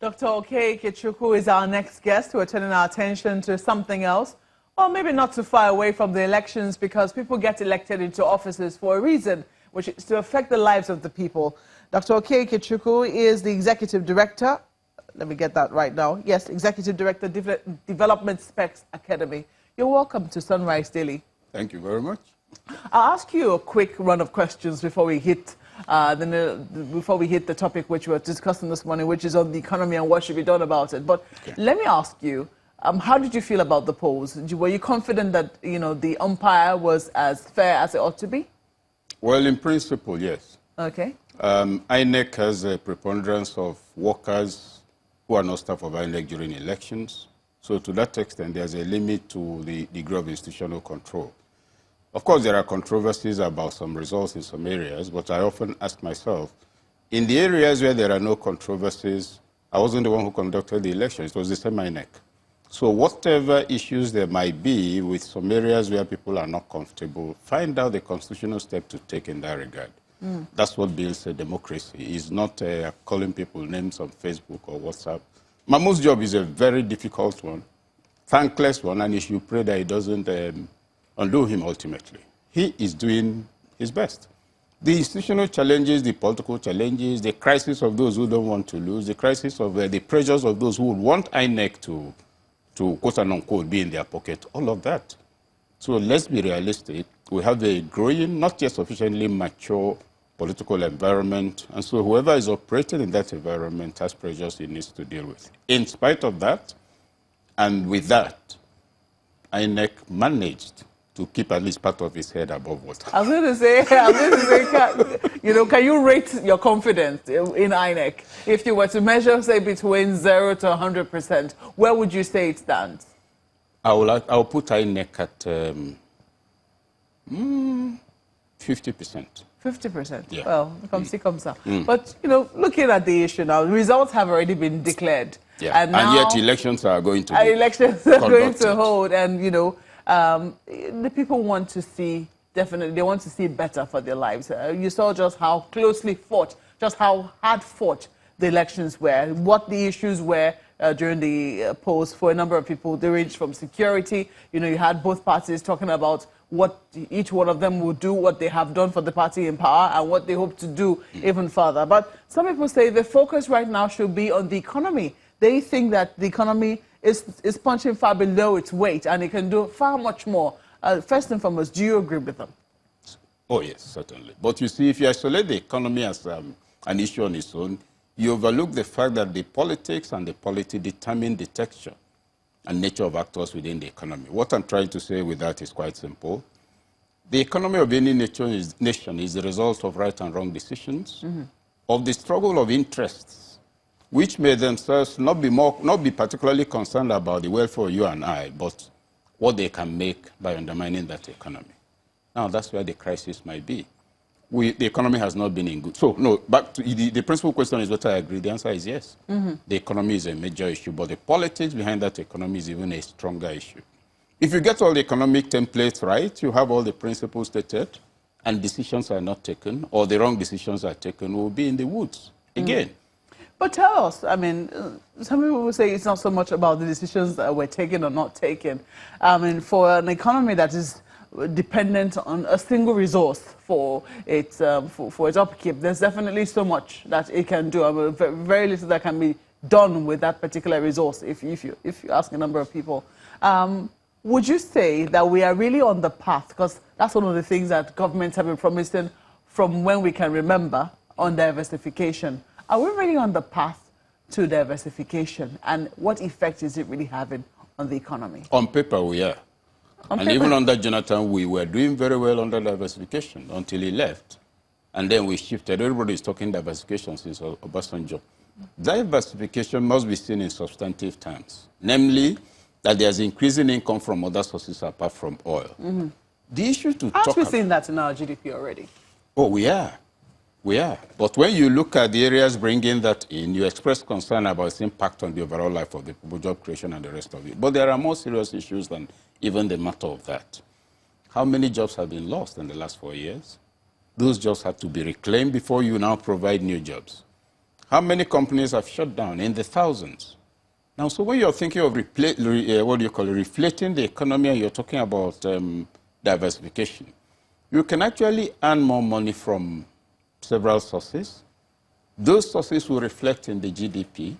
Dr. Okey Ikechukwu is our next guest. We're turning our attention to something else, or maybe not too far away from the elections, because people get elected into offices for a reason, which is to affect the lives of the people. Dr. Okey Ikechukwu is the Executive Director. Let me get that right now. Yes, Executive Director, Development Specs Academy. You're welcome to Sunrise Daily. Thank you very much. I'll ask you a quick run of questions before we hit the topic which we're discussing this morning, which is on the economy and what should be done about it. But Let me ask you, how did you feel about the polls? Were you confident that the umpire was as fair as it ought to be? Well, in principle, yes. Okay. INEC has a preponderance of workers who are not staff of INEC during elections. So to that extent, there's a limit to the degree of institutional control. Of course, there are controversies about some results in some areas, but I often ask myself, in the areas where there are no controversies, I wasn't the one who conducted the election. It was the same INEC. So whatever issues there might be with some areas where people are not comfortable, find out the constitutional step to take in that regard. That's what builds a democracy. It's not calling people names on Facebook or WhatsApp. Mahmoud's job is a very difficult one, thankless one, and you should pray that it doesn't undo him ultimately. He is doing his best. The institutional challenges, the political challenges, the crisis of those who don't want to lose, the crisis of the pressures of those who would want INEC to quote and unquote be in their pocket, all of that. So let's be realistic. We have a growing, not yet sufficiently mature political environment, and so whoever is operating in that environment has pressures he needs to deal with. In spite of that, and with that, INEC managed to keep at least part of his head above water. I was going to say, can you rate your confidence in INEC? If you were to measure, say, between 0 to 100%, where would you say it stands? I'll put INEC at 50%. 50%? Yeah. Well, come ça. But, looking at the issue now, results have already been declared. Yeah. And yet elections are going to be going to hold, and, the people want to see, definitely, they want to see better for their lives. You saw just how closely fought, just how hard fought the elections were, what the issues were during the polls for a number of people. They ranged from security. You had both parties talking about what each one of them will do, what they have done for the party in power, and what they hope to do even further. But some people say the focus right now should be on the economy. They think that the economy is punching far below its weight, and it can do far much more. First and foremost, do you agree with them? Oh, yes, certainly. But you see, if you isolate the economy as an issue on its own, you overlook the fact that the politics and the polity determine the texture and nature of actors within the economy. What I'm trying to say with that is quite simple. The economy of any nation is the result of right and wrong decisions, of the struggle of interests, which may themselves not be particularly concerned about the welfare of you and I, but what they can make by undermining that economy. Now, that's where the crisis might be. The economy has not been in good. So, no, back to the principal question is whether I agree. The answer is yes. The economy is a major issue, but the politics behind that economy is even a stronger issue. If you get all the economic templates right, you have all the principles stated, and decisions are not taken, or the wrong decisions are taken, we'll be in the woods again. But tell us, some people will say it's not so much about the decisions that were taken or not taken. For an economy that is dependent on a single resource for its upkeep, there's definitely so much that it can do. Very little that can be done with that particular resource if you ask a number of people. Would you say that we are really on the path, because that's one of the things that governments have been promising from when we can remember, on diversification? Are we really on the path to diversification, and what effect is it really having on the economy? On paper, we are. Even under Jonathan, we were doing very well under diversification until he left. And then we shifted. Everybody is talking diversification since Obasanjo. Diversification must be seen in substantive terms, namely that there's increasing income from other sources apart from oil. The issue to Aren't we seeing that in our GDP already? Oh, we are. We are. But when you look at the areas bringing that in, you express concern about its impact on the overall life of the people, job creation and the rest of it. But there are more serious issues than even the matter of that. How many jobs have been lost in the last 4 years? Those jobs have to be reclaimed before you now provide new jobs. How many companies have shut down? In the thousands. Now, so when you're thinking of reflating the economy and you're talking about diversification, you can actually earn more money from several sources. Those sources will reflect in the GDP,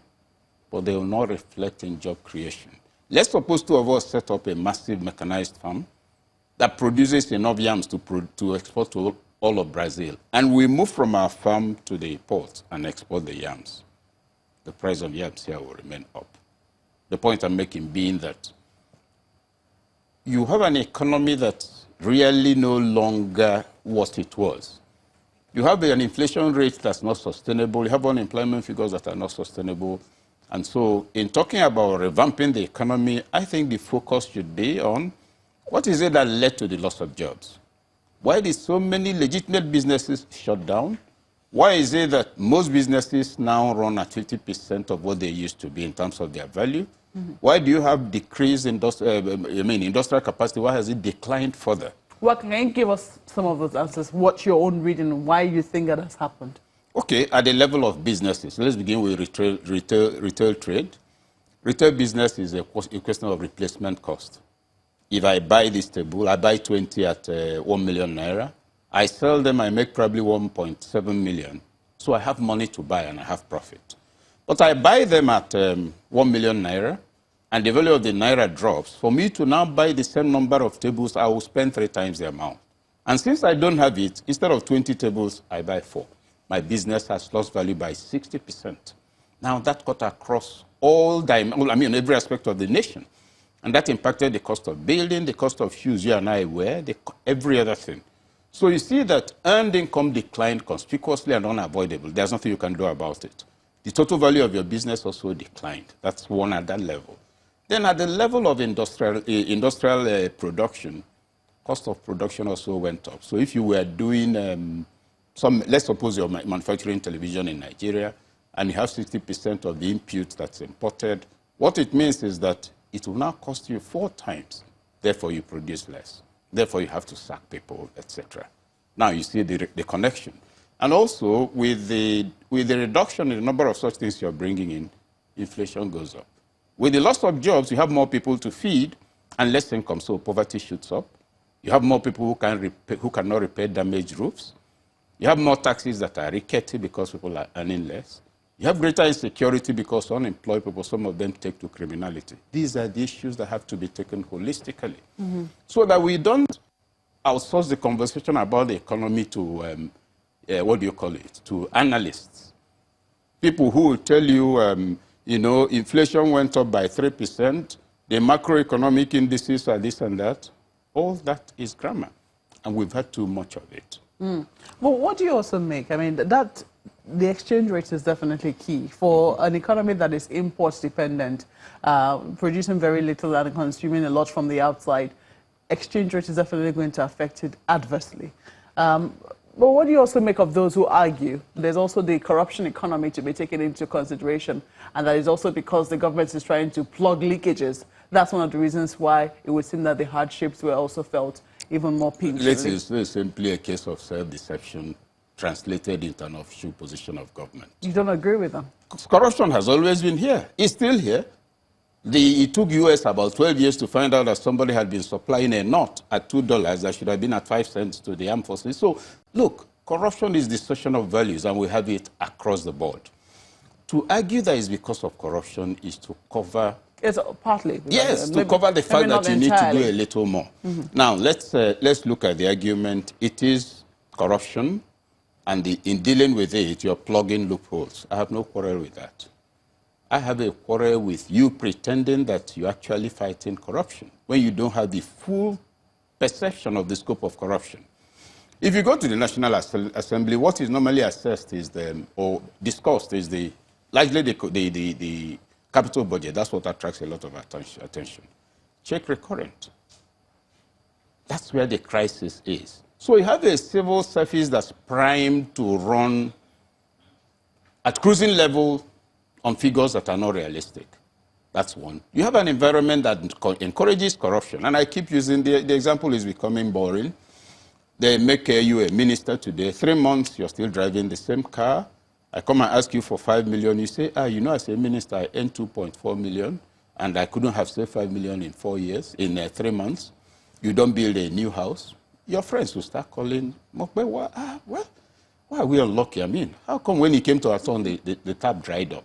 but they will not reflect in job creation. Let's suppose two of us set up a massive mechanized farm that produces enough yams to export to all of Brazil. And we move from our farm to the port and export the yams. The price of yams here will remain up. The point I'm making being that you have an economy that's really no longer what it was. You have an inflation rate that's not sustainable. You have unemployment figures that are not sustainable. And so in talking about revamping the economy, I think the focus should be on what is it that led to the loss of jobs? Why did so many legitimate businesses shut down? Why is it that most businesses now run at 50% of what they used to be in terms of their value? Mm-hmm. Why do you have decreased industrial capacity? Why has it declined further? Well, can you give us some of those answers? What's your own reading? Why you think that has happened? Okay, at the level of businesses, let's begin with retail trade. Retail business is a question of replacement cost. If I buy this table, I buy 20 at 1 million naira. I sell them, I make probably 1.7 million. So I have money to buy and I have profit. But I buy them at 1 million naira, and the value of the naira drops. For me to now buy the same number of tables, I will spend 3 times the amount. And since I don't have it, instead of 20 tables, I buy 4. My business has lost value by 60%. Now that cut across every aspect of the nation. And that impacted the cost of building, the cost of shoes you and I wear, every other thing. So you see that earned income declined conspicuously and unavoidable. There's nothing you can do about it. The total value of your business also declined. That's one at that level. Then at the level of industrial production, cost of production also went up. So if you were doing let's suppose you're manufacturing television in Nigeria and you have 60% of the input that's imported, what it means is that it will now cost you 4 times. Therefore, you produce less. Therefore, you have to sack people, etc. Now, you see the connection. And also, with the reduction in the number of such things you're bringing in, inflation goes up. With the loss of jobs, you have more people to feed and less income, so poverty shoots up. You have more people who cannot repair damaged roofs. You have more taxes that are rickety because people are earning less. You have greater insecurity because unemployed people, some of them take to criminality. These are the issues that have to be taken holistically. Mm-hmm. So that we don't outsource the conversation about the economy to, to analysts. People who will tell you, inflation went up by 3%, the macroeconomic indices are this and that. All that is grammar, and we've had too much of it. Mm. Well, what do you also make? I mean, the exchange rate is definitely key for an economy that is import dependent, producing very little and consuming a lot from the outside. Exchange rate is definitely going to affect it adversely. But what do you also make of those who argue there's also the corruption economy to be taken into consideration, and that is also because the government is trying to plug leakages? That's one of the reasons why it would seem that the hardships were also felt even more painfully. This is simply a case of self-deception translated into an offshoot position of government. You don't agree with them? Corruption has always been here. It's still here. It took US about 12 years to find out that somebody had been supplying a nut at $2 that should have been at 5 cents to the armed forces. So, look, corruption is distortion of values, and we have it across the board. To argue that it's because of corruption is to cover... It's partly. Yes, to cover the fact that you need to do a little more. Mm-hmm. Now, let's look at the argument. It is corruption, and in dealing with it, you're plugging loopholes. I have no quarrel with that. I have a quarrel with you pretending that you're actually fighting corruption when you don't have the full perception of the scope of corruption. If you go to the National Assembly, what is normally assessed is discussed is largely the capital budget. That's what attracts a lot of attention. Check recurrent. That's where the crisis is. So you have a civil service that's primed to run at cruising level on figures that are not realistic. That's one. You have an environment that encourages corruption. And I keep using the example is becoming boring. They make you a minister today. 3 months, you're still driving the same car. I come and ask you for 5 million. You say, you know, as a minister, I earned 2.4 million, and I couldn't have saved 5 million in 4 years, in 3 months. You don't build a new house. Your friends will start calling, why are we unlucky? I mean, how come when you came to our town, the tap dried up?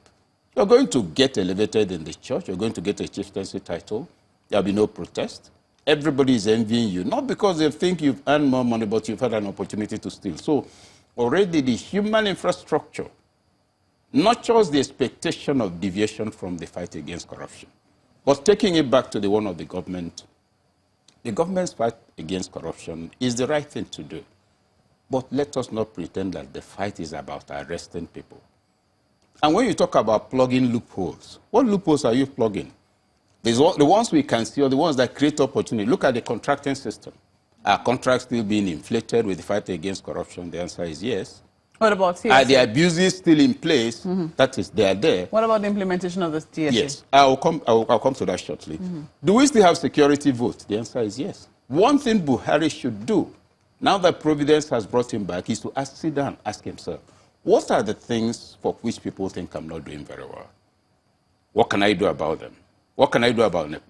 You're going to get elevated in the church. You're going to get a chieftaincy title. There'll be no protest. Everybody is envying you, not because they think you've earned more money, but you've had an opportunity to steal. So already the human infrastructure nurtures the expectation of deviation from the fight against corruption. But taking it back to the one of the government's fight against corruption is the right thing to do. But let us not pretend that the fight is about arresting people. And when you talk about plugging loopholes, what loopholes are you plugging? The ones we can see are the ones that create opportunity. Look at the contracting system. Are contracts still being inflated with the fight against corruption? The answer is yes. What about TSA? Are the abuses still in place? That is, they are there. What about the implementation of the TSA? Yes, I'll come to that shortly. Do we still have security votes? The answer is yes. One thing Buhari should do, now that Providence has brought him back, is to sit down, ask himself, what are the things for which people think I'm not doing very well? What can I do about them? What can I do about